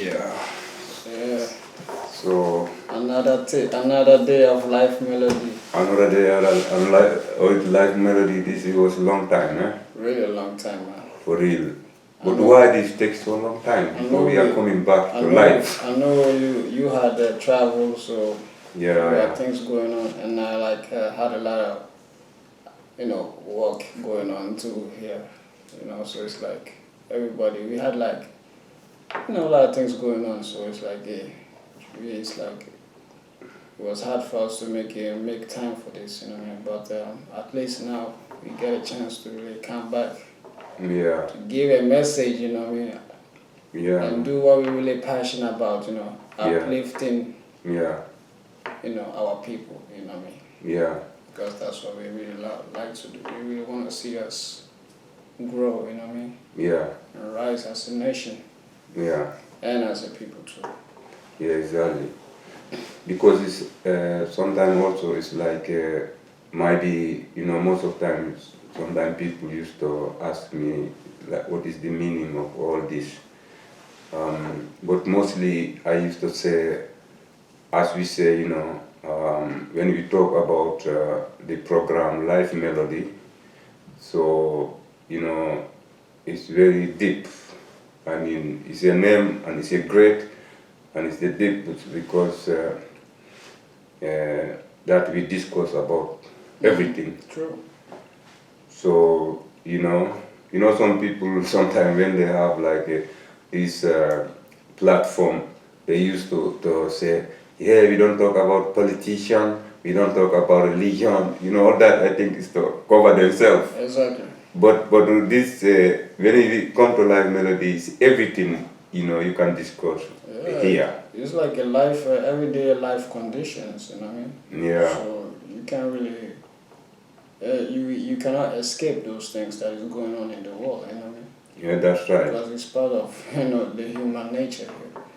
Yeah. Yeah. So Another day of life melody. another day of life melody. This was a long time, eh? Really a long time, man. For real. I But know. why this takes so long time I before know we are we- coming back I to know. life? I know you had travel, so you had Yeah. things going on, and I had a lot of work going on too here. So it's like everybody we had a lot of things going on. So it's like it's like it was hard for us to make time for this, But at least now we get a chance to really come back Yeah. to give a message, Yeah. and do what we're really passionate about, uplifting, Yeah. our people, Yeah. because that's what we really like to do. We really want to see us grow, Yeah. and rise as a nation Yeah. and as a people too. Yeah. Exactly. Because it's sometimes also it's like maybe most of times sometimes people used to ask me like what is the meaning of all this. But mostly I used to say, as we say, when we talk about the program Life Melody, so, it's very deep. I mean, it's a name and it's a great and it's the deep because that we discuss about everything. True. So, some people sometimes when they have like this platform, they used to say, yeah, we don't talk about politician, we don't talk about religion, all that I think is to cover themselves. Exactly. But this, when we come to live melodies, everything, you can discuss here. It's like a life, everyday life conditions, Yeah. So you can't really, you cannot escape those things that is going on in the world, Yeah, that's right. Because it's part of, the human nature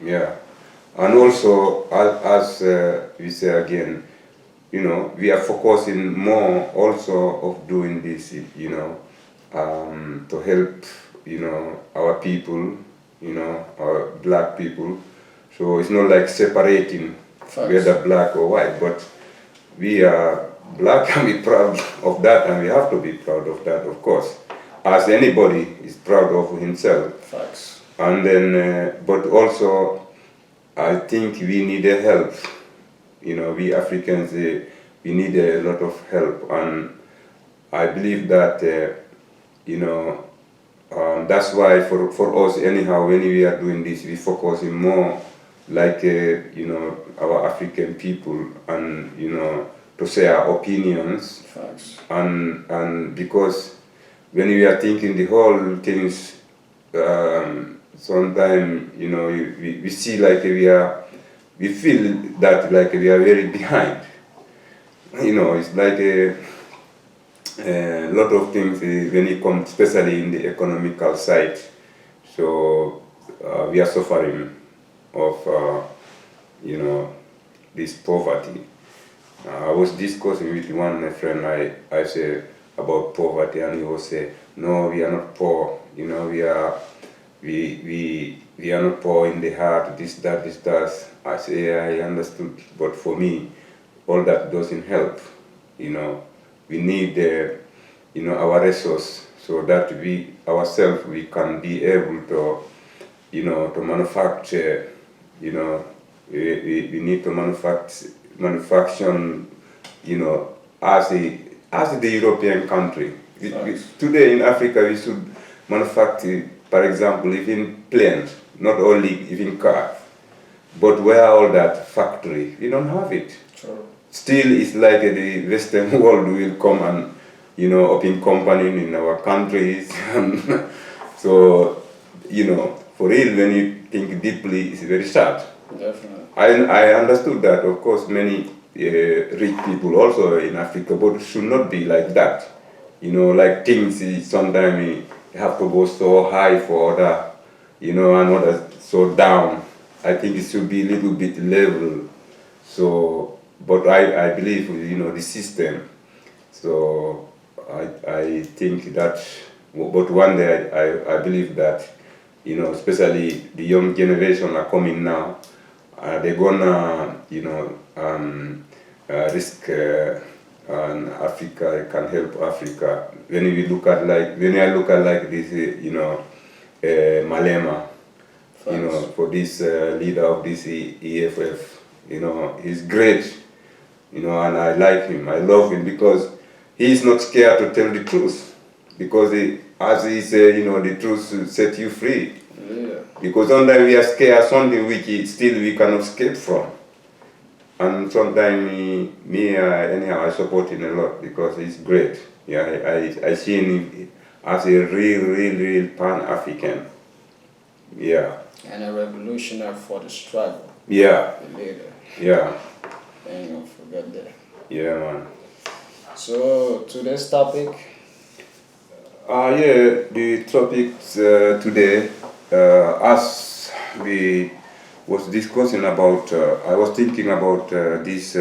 here. Yeah. And also, as we say again, we are focusing more also of doing this, to help, our people, our black people. So it's not like separating Facts. whether black or white, but we are black and we're proud of that, and we have to be proud of that, of course, as anybody is proud of himself. Facts. And then, but also, I think we need a help. We Africans, we need a lot of help, and I believe that, that's why for us anyhow, when we are doing this, we focusing more like, our African people, and, to say our opinions. Facts. And because when we are thinking the whole things, sometimes, we see like we feel that like we are very behind. It's like a lot of things when it comes, especially in the economical side. So we are suffering of, this poverty. I was discussing with one friend, I say about poverty, and he was say, no, we are not poor. We are not poor in the heart, this, that. I say, yeah, I understood, but for me, all that doesn't help. We need, our resource so that we ourselves, we can be able to, to manufacture, we need to manufacture, as the European country. Today in Africa, we should manufacture, for example, even planes, not only even cars. But where all that factory? We don't have it. True. Still, it's like the Western world will come and, open company in our countries. So, for real, when you think deeply, it's very sad. Definitely. I understood that, of course, many rich people also in Africa, but it should not be like that. Like things sometimes you have to go so high for other, and others so down. I think it should be a little bit level. So, but I believe, the system. So I think that, but one day I believe that, you know, especially the young generation are coming now. They're gonna, you know, risk and Africa can help Africa. When we look at like when I look at like this, you know, Malema, you know, for this leader of this EFF, you know, he's great, you know, and I like him. I love him because he's not scared to tell the truth. Because as he said, you know, the truth will set you free. Yeah. Because sometimes we are scared of something which still we cannot escape from. And sometimes anyhow, I support him a lot because he's great. Yeah, I see him as a real Pan-African. Yeah. And a revolutionary for the struggle. Yeah. The leader. Yeah. And don't forget that. Yeah, man. So today's topic. Yeah, the topics today, as we was discussing about, I was thinking about this,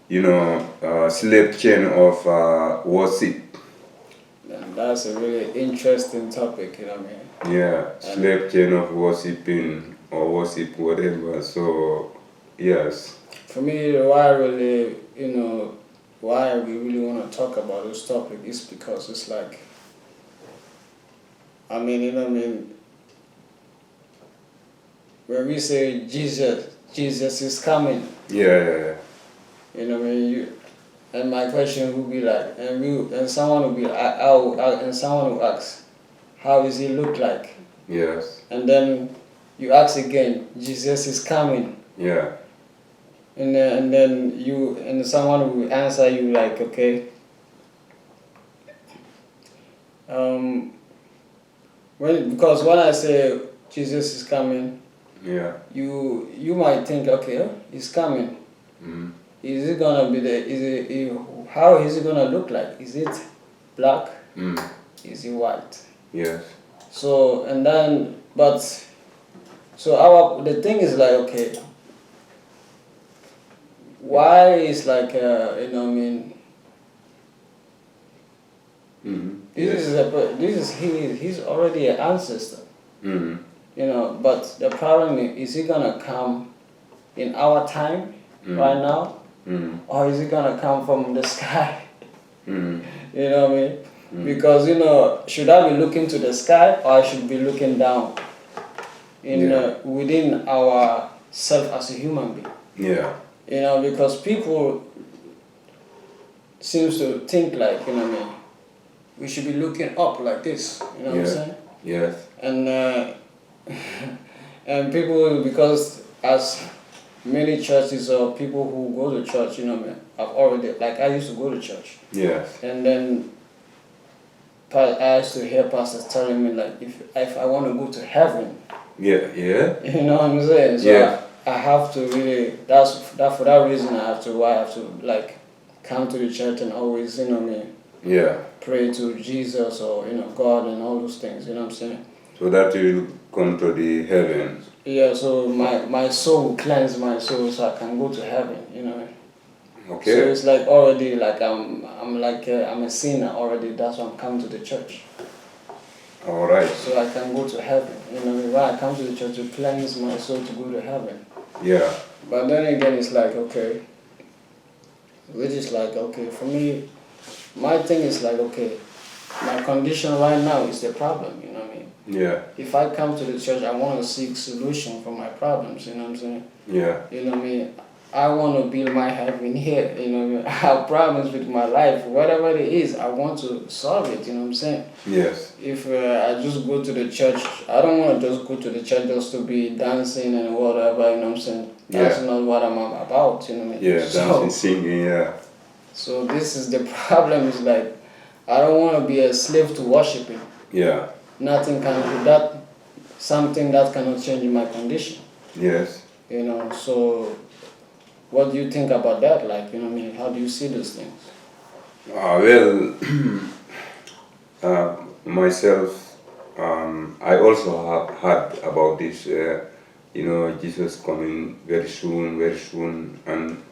you know, slave chain of worship. And that's a really interesting topic, you know what I mean? Yeah, slave chain of worshiping or worship, whatever. So, yes. For me, why we really want to talk about this topic is because it's like, I mean, you know what I mean? When we say Jesus is coming. Yeah. You know what I mean? And my question would be like, and someone would be, and someone will ask, how does he look like? Yes. And then you ask again, Jesus is coming. Yeah. And then someone will answer you like, okay. Because when I say Jesus is coming, yeah, you might think, okay, he's coming. Mm-hmm. Is it gonna be how is it gonna look like? Is it black? Mm. Is it white? Yes. So the thing is like, okay, why is like you know what I mean? Mm-hmm. He's already an ancestor. Mm-hmm. You know, but the problem is he gonna come in our time right now? Mm. Or is it gonna come from the sky? Mm. You know what I mean? Because, you know, should I be looking to the sky or I should be looking down within our self as a human being? Yeah. You know, because people seems to think like, you know what I mean, we should be looking up like this. You know what I'm saying? Yes. And and people, because as many churches or people who go to church, you know, man, I've already, like I used to go to church. Yes. And then I used to hear pastors telling me like, if I want to go to heaven. Yeah. You know what I'm saying? So yeah. I have to really, for that reason I have to like come to the church and always, you know what I mean? Yeah. Pray to Jesus or, you know, God and all those things, you know what I'm saying? So that you will come to the heavens. Yeah, so my soul will cleanse my soul so I can go to heaven, you know. Okay. So it's like already like I'm a sinner already. That's why I'm coming to the church. All right. So I can go to heaven, you know. When I come to the church to cleanse my soul to go to heaven. Yeah. But then again, it's like okay. Which is like okay for me. My thing is like okay. My condition right now is the problem, you know what I mean? Yeah. If I come to the church, I want to seek solution for my problems, you know what I'm saying? Yeah. You know what I mean? I want to build my heaven here, you know what I mean? I have problems with my life, whatever it is, I want to solve it, you know what I'm saying? Yes. If I just go to the church, I don't want to just go to the church just to be dancing and whatever, you know what I'm saying? That's not what I'm about, you know what I mean? Yeah, dancing, singing, yeah. So this is the problem, is like, I don't want to be a slave to worshiping. Yeah. Nothing can do that, something that cannot change my condition. Yes. You know, so what do you think about that? Like, you know what I mean, how do you see those things? Well, myself, I also have heard about this, you know, Jesus coming very soon, and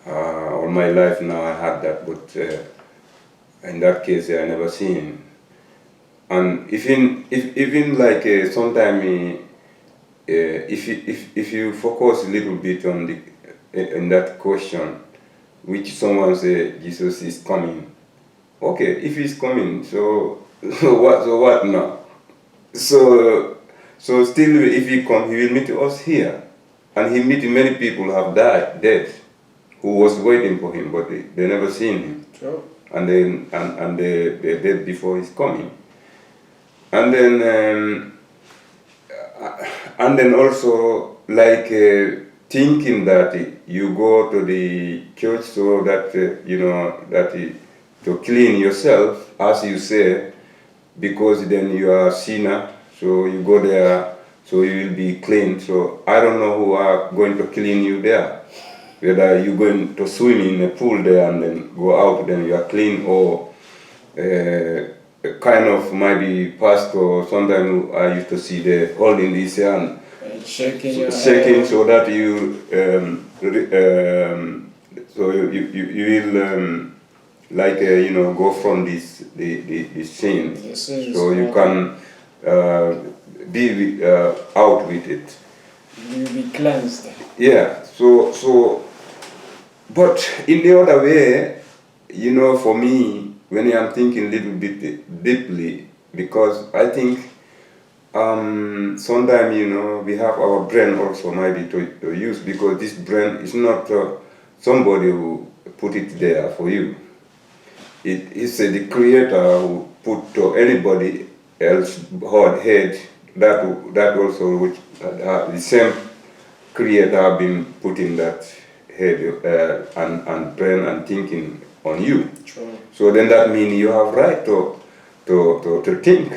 all my life now I had that, but in that case I never seen. and even like sometimes if you focus a little bit on the in that question, which someone say Jesus is coming. Okay, if he's coming, so so what now? So still, if he come, he will meet us here, and he meet many people who have died, dead, who was waiting for him, but they never seen him, True. and then and they dead before his coming, and then also like thinking that you go to the church so that to clean yourself, as you say, because then you are a sinner, so you go there, so you will be clean. So I don't know who are going to clean you there. Whether you're going to swim in a pool there and then go out, then you are clean, or kind of maybe pastor. Sometimes I used to see the holding this hand, And shaking your shaking, head. so that you so you will like go from the sin, The sins, so you can be out with it. you'll be cleansed. Yeah. So but in the other way, for me, when I'm thinking a little bit deeply, because I think sometimes we have our brain also maybe to use, because this brain is not somebody who put it there for you. It is the creator who put to anybody else head, that also, which the same creator have been putting that head and brain and thinking on you. True. So then that means you have right to think,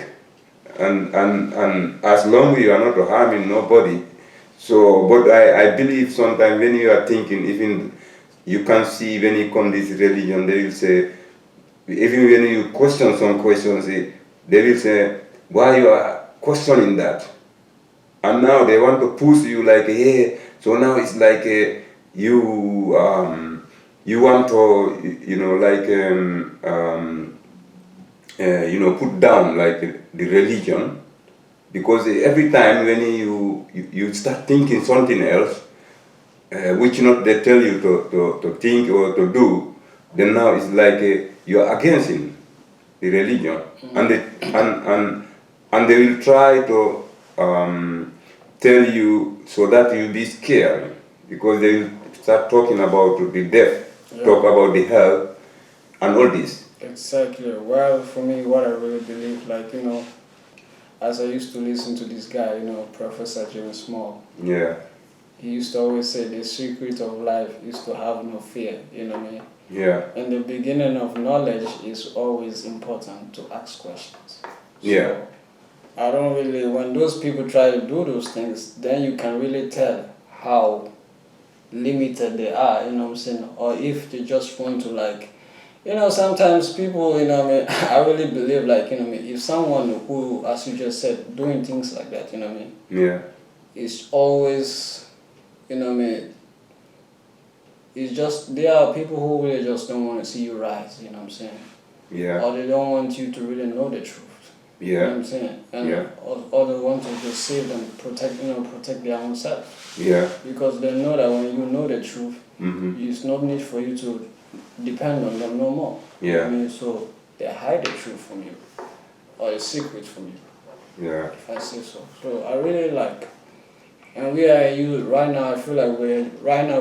and as long as you are not harming nobody. So, but I believe sometimes when you are thinking, even you can see when you come this religion, they will say, even when you question some questions, they will say, why you are questioning that? And now they want to push you like, hey, so now it's like you want to, like put down like the religion, because every time when you start thinking something else, which not they tell you to think or to do, then now it's like you're against it, the religion, and and they will try to tell you so that you'll be scared, because they will start talking about the death, talk about the hell, and all this. Exactly. Well, for me, what I really believe, like, as I used to listen to this guy, Professor James Small, Yeah, he used to always say the secret of life is to have no fear, what I mean? yeah, And the beginning of knowledge is always important to ask questions. So yeah, I don't really, when those people try to do those things, then you can really tell how limited they are, what I'm saying? Or if they just want to, like, sometimes people, what I mean, I really believe, like, what I mean, if someone who, as you just said, doing things like that, what I mean, yeah, is always, what I mean, it's just, there are people who really just don't want to see you rise, what I'm saying? yeah, Or they don't want you to really know the truth. You know what yeah, I'm saying? And yeah, or they want to just save and protect their own self. yeah, Because they know that when you know the truth, mm-hmm, there's no need for you to depend on them no more. You know what I yeah, mean? So they hide the truth from you, or a secret from you, yeah, if I say so. So I really like, and we are you right now. I feel like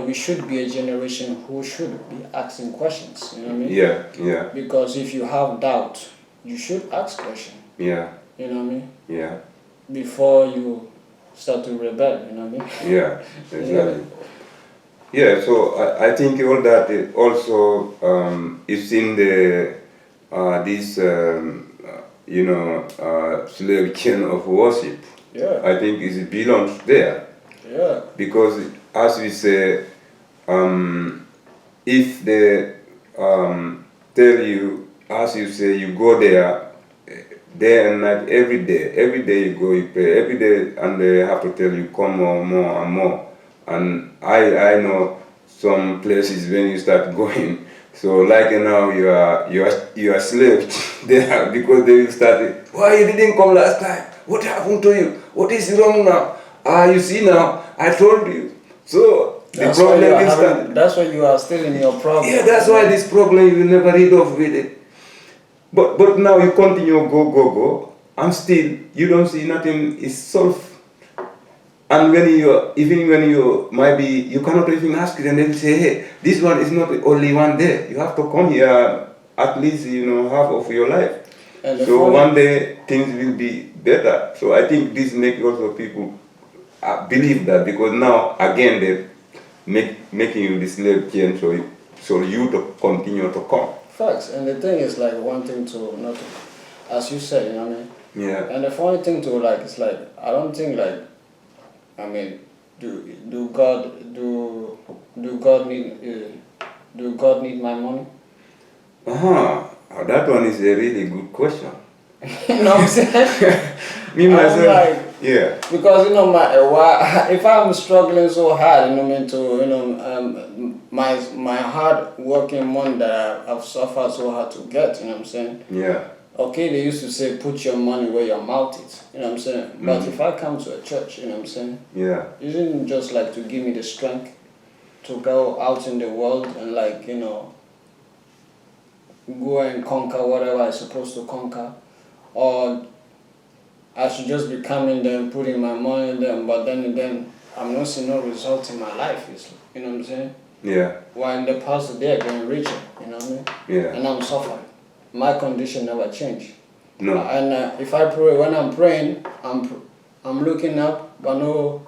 we should be a generation who should be asking questions. You know what I mean? yeah, yeah, Because if you have doubt, you should ask questions. yeah, You know what I mean? yeah, Before you start to rebel, you know what I mean? yeah, exactly. Yeah, so I think all that also is in the this slave chain of worship. Yeah, I think it belongs there, yeah, because as we say, if they tell you, as you say, you go there day and night, every day you go, you pray, every day, and they have to tell you, come more and more. And I know some places when you start going, So like now you are slave there because they will start it. Why you didn't come last time? What happened to you? What is wrong now? You see now, I told you. So the problem will start. That's why you are still in your problem. Yeah, that's why this problem you will never rid of with it. But now you continue go, and still you don't see nothing is solved. And even when you might be, you cannot even ask them, they will say, hey, this one is not only one day. You have to come here at least, half of your life. So one day things will be better. So I think this makes also people believe that, because now again they making you the slave chain, so you to continue to come. Facts. And the thing is like one thing to not to, as you said, you know what I mean? Yeah. And the funny thing to like it's like I don't think like I mean do God need my money? That one is a really good question. You know what I'm saying? Me myself, like, yeah. Because if I'm struggling so hard, you know, what I mean, to my hard working money that I've suffered so hard to get, you know what I'm saying? Yeah. Okay, they used to say put your money where your mouth is, you know what I'm saying? But if I come to a church, you know what I'm saying? Yeah. Isn't just like to give me the strength to go out in the world and like, go and conquer whatever I'm supposed to conquer, or I should just be coming there and putting my money in there, but then I'm not seeing no result in my life, you know what I'm saying? Yeah. While in the past they're getting richer, you know what I mean? Yeah. And I'm suffering. My condition never changed. No. And if I pray, when I'm praying, I'm looking up, but no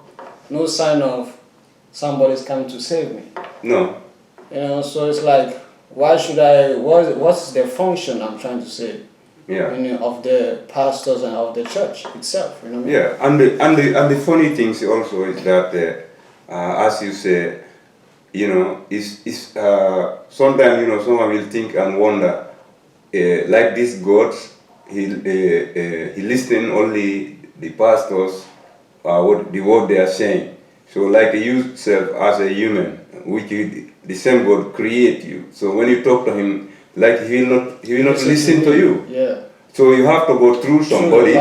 sign of somebody's coming to save me. No. So it's like, why should I? What's the function I'm trying to say? Yeah. Of the pastors and of the church itself, you know what I mean? Yeah, and the funny things also is that, as you say, is sometimes someone will think and wonder, like this God, he listening only the pastors, what the word they are saying. So like you self as a human, which the same God create you. So when you talk to him, like he will not listen to you. Yeah. So you have to go through somebody.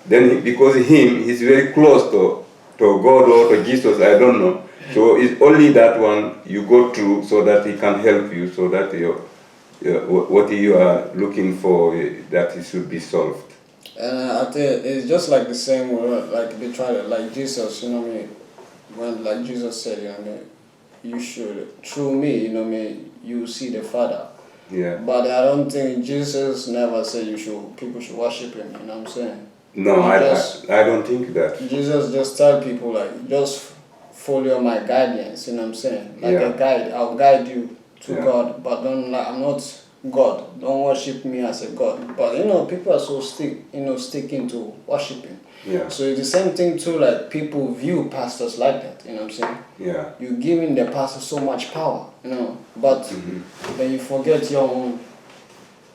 Then because he's very close to God or to Jesus, I don't know. So it's only that one you go through so that he can help you, so that what you are looking for, that it should be solved. And I think it's just like the same word, like they try to, like Jesus, you know what I mean? When like Jesus said, you know what I mean, you should, through me, you know what I mean, you see the Father. Yeah. But I don't think Jesus never said people should worship him, you know what I'm saying? No, I don't think that. Jesus just tell people like, just follow my guidance, you know what I'm saying? Like a guide, I'll guide you to God, but I'm not God. Don't worship me as a God. But people are so sticking to worshiping. Yeah. So it's the same thing too, like people view pastors like that, you know what I'm saying? Yeah. You're giving the pastor so much power, but then you forget your own,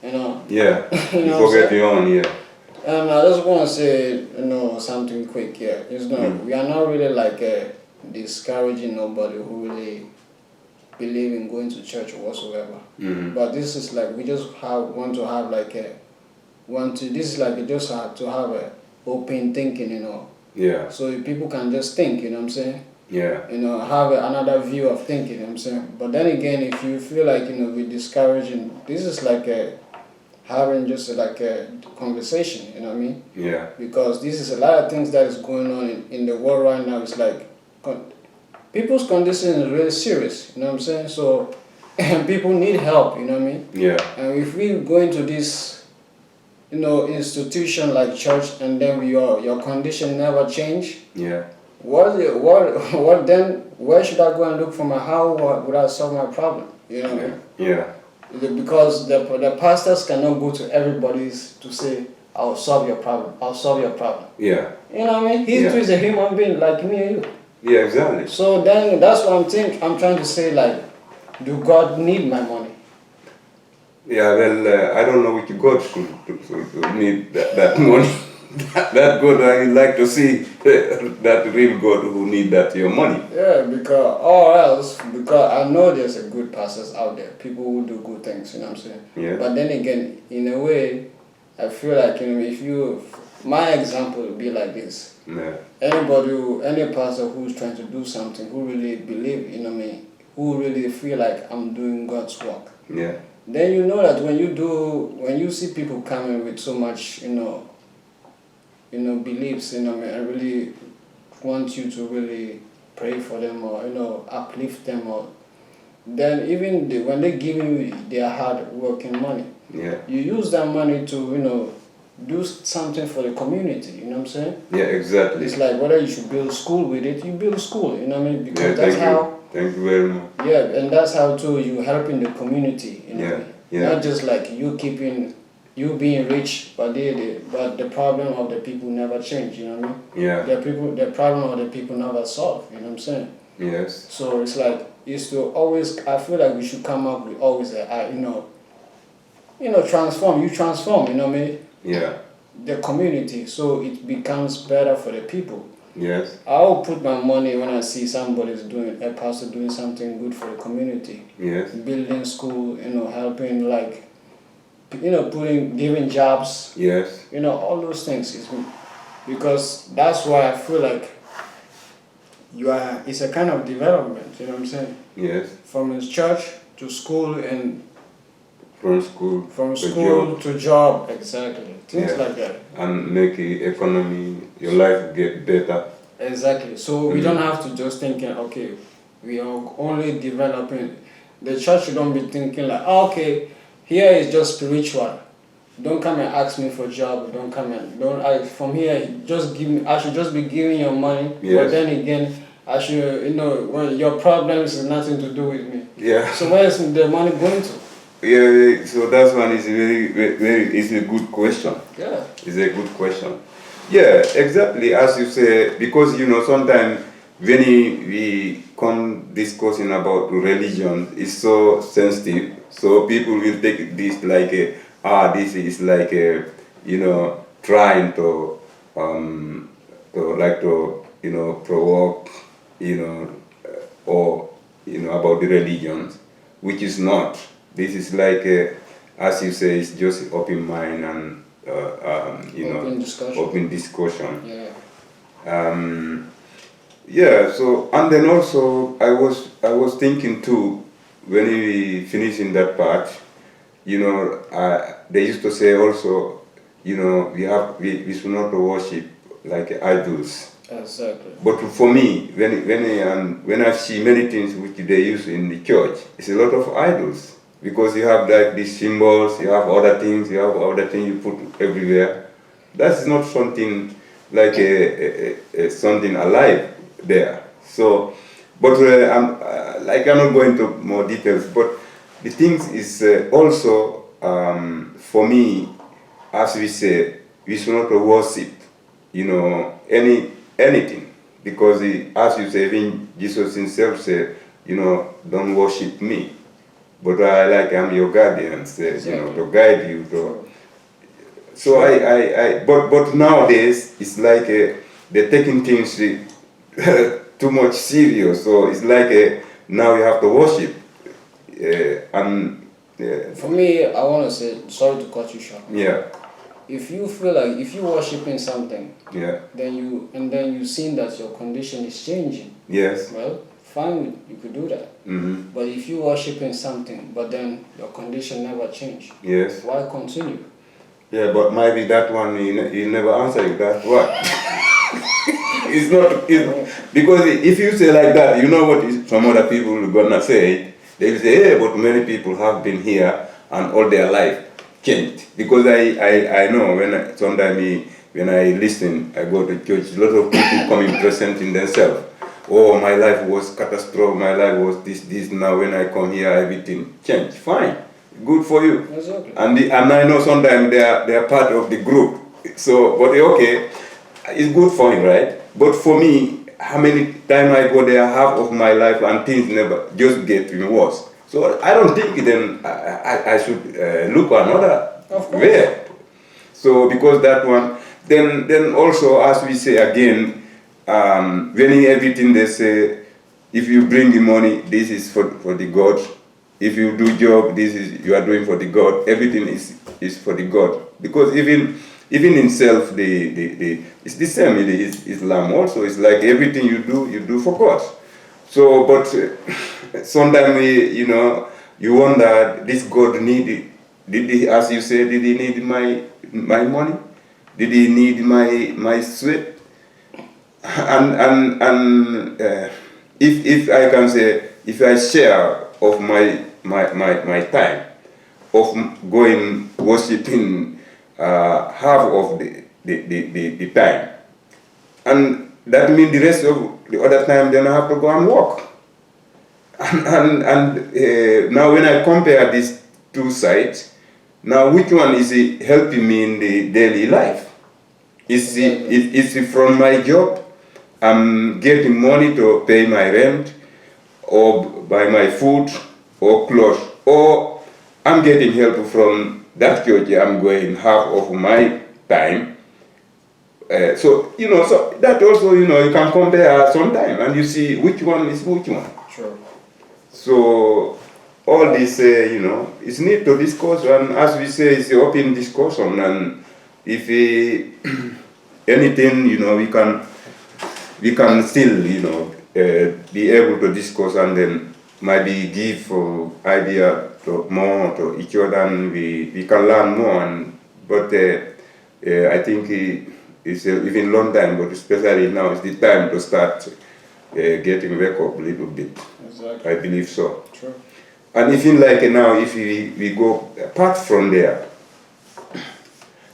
Yeah. You forget your own, yeah. And I just want to say, something quick here. We are not really like discouraging nobody who really believe in going to church or whatsoever. But this is like we just want to have like this is like just have to have a open thinking, Yeah. So people can just think, you know what I'm saying? Yeah. Have another view of thinking, you know what I'm saying? But then again, if you feel like, we're discouraging, this is like having just like a conversation, you know what I mean? Yeah. Because this is a lot of things that is going on in the world right now. It's like people's condition is really serious, you know what I'm saying? So people need help, you know what I mean? Yeah. And if we go into this, institution like church, and then your condition never change. Yeah. What then? Where should I go and look for how would I solve my problem? You know what I mean? Yeah. Because the pastors cannot go to everybody's to say, I'll solve your problem. I'll solve your problem. Yeah. You know what I mean? He too is a human being like me and you. Yeah, exactly. So then that's what I'm trying to say, like, do God need my money? Yeah, well, I don't know which God should need that money. that God, I like to see that real God who need that your money. Yeah, because or else, because I know there's a good pastors out there, people who do good things, you know what I'm saying? Yeah. But then again, in a way, I feel like, if you, my example would be like this. Yeah. Any pastor who's trying to do something, who really believe, who really feel like I'm doing God's work, Yeah. then you know that when you see people coming with so much, beliefs, I really want you to really pray for them, or uplift them, or then even when they give you their hard working money, Yeah. you use that money to do something for the community. You know what I'm saying? Yeah, exactly. It's like whether you should build school with it, you build school. You know what I mean? Because Yeah, that's thank how. you. Thank you very much. Yeah, and that's how too you helping the community. You know what I mean? Yeah. Not just like you being rich, but the problem of the people never change. You know what I mean? Yeah. The problem of the people never solve. You know what I'm saying? Yes. So it's like it's to always. I feel like we should come up with always transform. You transform. You know what I mean? Yeah. The community, so it becomes better for the people. Yes. I'll put my money when I see somebody's doing a pastor doing something good for the community. Yes. Building school, helping giving jobs. Yes. All those things is because that's why I feel like it's a kind of development, you know what I'm saying? Yes. From his church to school and From school. from to school job. to job, exactly. Things Yeah. like that. And make the economy, your life get better. Exactly. So we don't have to just thinking, okay, we are only developing. The church shouldn't be thinking like, okay, here is just spiritual. Don't come and ask me for a job. Don't come and from here. Just give me. I should just be giving you money. Yes. But then again, I should when your problems is nothing to do with me. Yeah. So where is the money going to? Yeah. So that one is very. It's a good question. Yeah. It's a good question. Yeah, exactly as you say, because sometimes when we come discussing about religion, it's so sensitive. So people will take this like this is like trying to provoke or about the religions, which is not. This is like as you say, it's just open mind and open discussion. Yeah. Yeah. So and then also I was thinking too when we finish in that part. They used to say also, we should not worship like idols. Exactly. But for me, when I see many things which they use in the church, it's a lot of idols. Because you have like these symbols, you have other things you put everywhere. That's not something like something alive there. So, but I'm not going to more details. But the things is also for me, as we say, we should not worship, anything, because as you say, even Jesus himself said, don't worship me. But I'm your guardian, Exactly. to guide you. So but nowadays it's like they're taking things too much serious. So it's like now you have to worship. For me, I want to say, sorry to cut you short. Yeah. If you feel like if you're worshiping something, Yeah. then you seen that your condition is changing. Yes. Well, fine, you could do that. Mm-hmm. But if you're worshiping something, but then your condition never changed, Yes. why continue? Yeah, but maybe that one he never answer you. That's what. It's not because if you say like that, you know what some other people are gonna say. They will say, hey, but many people have been here and all their life changed. Because I know sometimes when I listen, I go to church, a lot of people coming presenting themselves. Oh, my life was catastrophe, my life was this. Now when I come here, everything changed. Fine, good for you. Exactly. And I know sometimes they are part of the group. So, but okay, it's good for him, right? But for me, how many times I go there, half of my life and things never just get worse. So I don't think then I should look another Of course. way. So because that one, then also, as we say again, when in everything they say, if you bring the money, this is for the God. If you do job, this is you are doing for the God. Everything is for the God. Because even in self, it's the same in Islam also. It's like everything you do for God. So, but sometimes you wonder, this God needed. Did he, as you say, did he need my money? Did he need my sweat? And if I can say, if I share of my time of going worshiping half of the time, and that means the rest of the other time then I have to go and work. And now when I compare these two sides, now which one is helping me in the daily life? Is it from my job? I'm getting money to pay my rent, or buy my food, or clothes, or I'm getting help from that church. I'm going half of my time. So that also you can compare sometime, and you see which one is which one. Sure. So all this, it's need to discuss, and as we say, it's an open discussion. And if anything, we can still, be able to discuss, and then maybe give idea more to each other, and we can learn more. But I think it's even long time, but especially now is the time to start getting wake up a little bit. Exactly. I believe so. True. And even like now, if we go apart from there,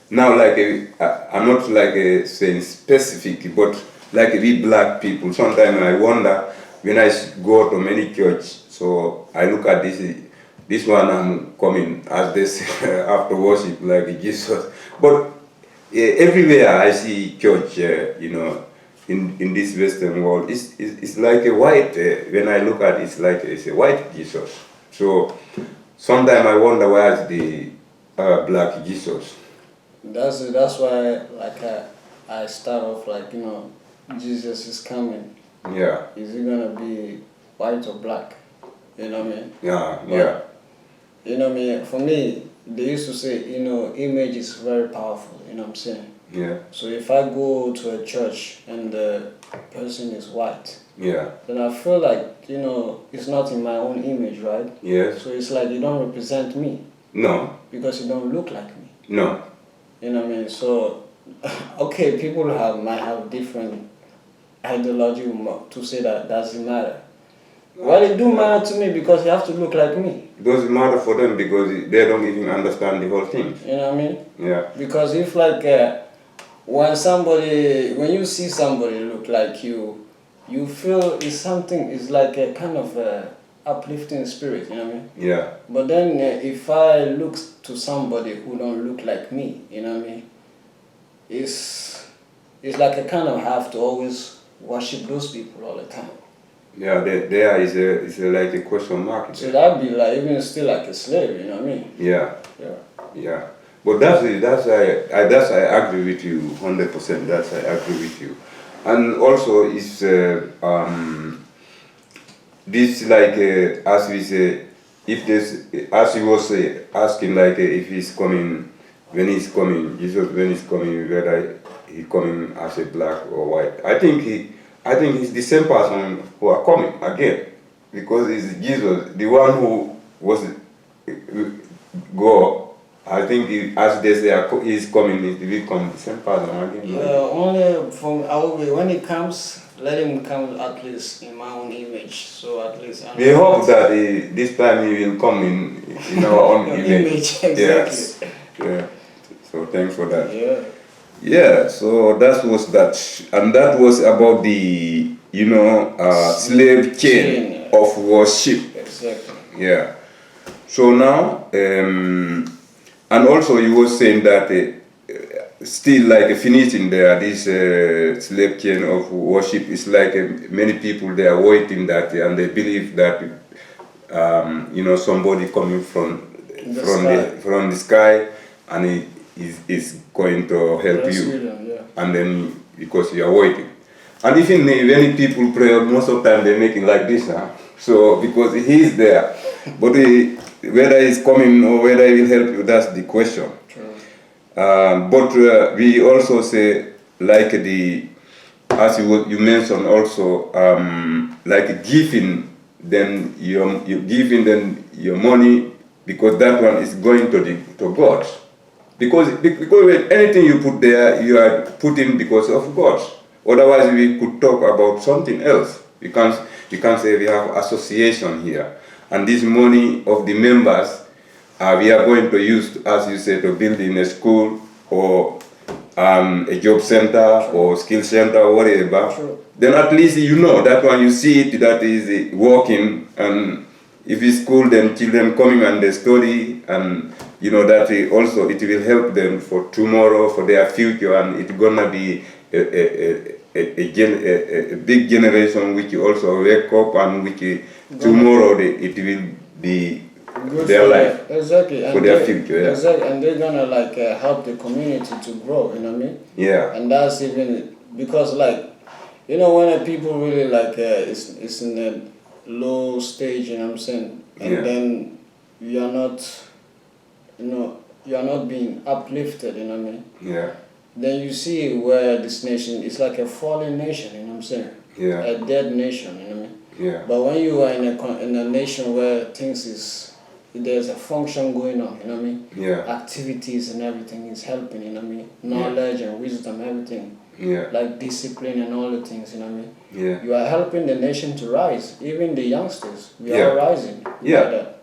now like I'm not like saying specific, but like we black people, sometimes I wonder when I go to many church, so I look at this one I'm coming as this after worship like Jesus, but everywhere I see church, in this Western world, it's like a white. When I look at it, it's a white Jesus. So sometimes I wonder why is the black Jesus. That's why I start off Jesus is coming. Yeah. Is he gonna be white or black? You know what I mean? Yeah. But, Yeah. You know what I mean? For me, they used to say, image is very powerful. You know what I'm saying? Yeah. So if I go to a church and the person is white, Yeah. then I feel like, it's not in my own image, right? Yes. So it's like you don't represent me No. because you don't look like me. No. You know what I mean? So, okay, people might have different ideology to say that doesn't matter. Well, it do matter to me because you have to look like me. It doesn't matter for them because they don't even understand the whole thing. You know what I mean? Yeah. Because if when you see somebody look like you feel it's like a kind of uplifting spirit, you know what I mean? Yeah. But then if I look to somebody who don't look like me, you know what I mean? It's like I kind of have to always worship those people all the time. Yeah, there is like a question mark. So that'd be like even still like a slave, you know what I mean? Yeah. Yeah. Yeah. But that's I agree with you 100%. That's I agree with you, and also it's this like as we say, if this as you was asking like if he's coming, when he's coming, Jesus when he's coming, whether he coming as a black or white. I think he's the same person who are coming again, because it's Jesus, the one who was go. I think as they say he's coming, he will come the same person again. Yeah, only when he comes, let him come at least in my own image. So at least we hope that this time he will come in our own image. Exactly. Yes. Yeah. So thanks for that. Yeah. Yeah. So that was that, and that was about the slave chain of worship. Exactly. Yeah. So now, and also you were saying that still like finishing there, this slave chain of worship is like many people they are waiting that and they believe that somebody coming from the sky and he is going to help you. Them, yeah. And then because you are waiting. And even when people pray, most of the time they make it like this, huh? So because he's there, but whether he's coming or whether he will help you, that's the question. True. But we also say, like as you mentioned also, like giving them your money, because that one is going to God. Because when anything you put there, you are putting because of God. Otherwise, we could talk about something else. You can't say we have association here, and this money of the members, we are going to use, as you said, to build in a school or a job center or skill center or whatever. Sure. Then at least you know that when you see it, that is working. And if it's school, then children coming and they study, and you know that also it will help them for tomorrow, for their future, and it's gonna be a big generation which also wake up and which tomorrow it will be Good their life. Exactly. And for their future, yeah. Exactly, and they're gonna like help the community to grow. You know what I mean? Yeah. And that's even because like, you know, when people really like it's in a low stage. You know what I'm saying? And Yeah. then you're not being uplifted. You know what I mean? Yeah. Then you see where this nation is like a fallen nation. You know what I'm saying? Yeah. A dead nation. You know what I mean? Yeah. But when you are in a nation where there's a function going on, you know what I mean? Yeah. Activities and everything is helping, you know what I mean? Knowledge and wisdom, everything. Yeah. Like discipline and all the things, you know what I mean? Yeah. You are helping the nation to rise. Even the youngsters, we Yeah. are rising. Yeah. Like that.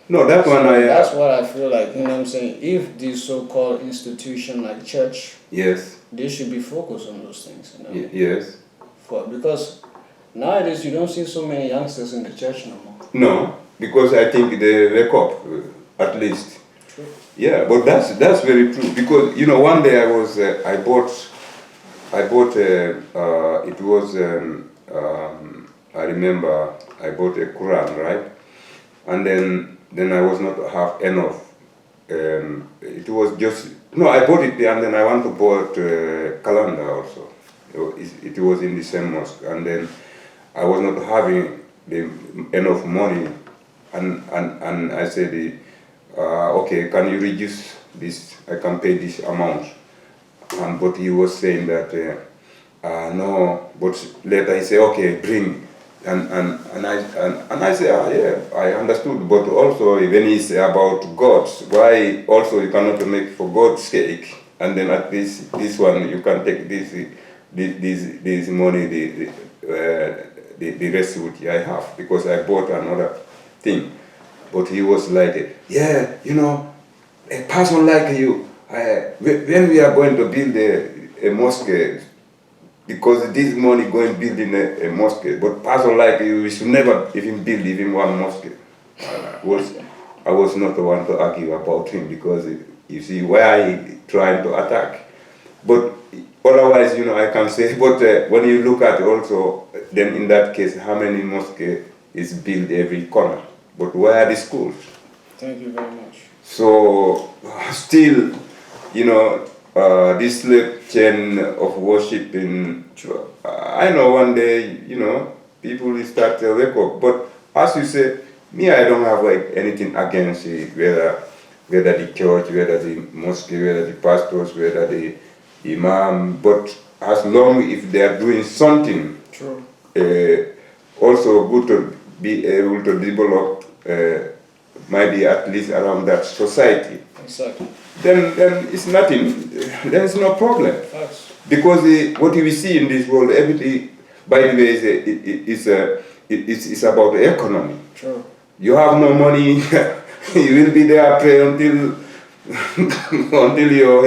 No, that one That's what I feel like, you know what I'm saying? If this so-called institution like church, yes. they should be focused on those things, you know? Yes. Because nowadays you don't see so many youngsters in the church no more. No, because I think they wake up at least. True. Yeah, but that's very true, because you know one day I bought it was I remember I bought a Quran, right, and then I was not have enough. It was just no, I bought it and then I want to bought calendar also. It was in the same mosque, and then I was not having enough money, and I said, okay, can you reduce this? I can pay this amount. But he was saying that no. But later he said, okay, bring. And I say, yeah, I understood. But also when he say about God, why also you cannot make for God's sake? And then at least this one you can take this money, the rest which I have, because I bought another thing. But he was like, yeah, you know, a person like you, when we are going to build a mosque, because this money going building a mosque, but person like you, we should never even build even one mosque. I was not the one to argue about him, because you see why he trying to attack. But otherwise, you know, I can say, but when you look at also, then in that case, how many mosques is built every corner? But where are the schools? Thank you very much. So still, you know, this chain of worship I know one day, you know, people will start to wake up. But as you say, me, I don't have like anything against it, whether the church, whether the mosque, whether the pastors, whether the imam. But as long if they are doing something, True. Also good to be able to develop, maybe at least around that society. Exactly. Then it's nothing. There is no problem. Facts. Because what we see in this world, everything, by the way, it's about the economy. True. You have no money, you will be there pray until until your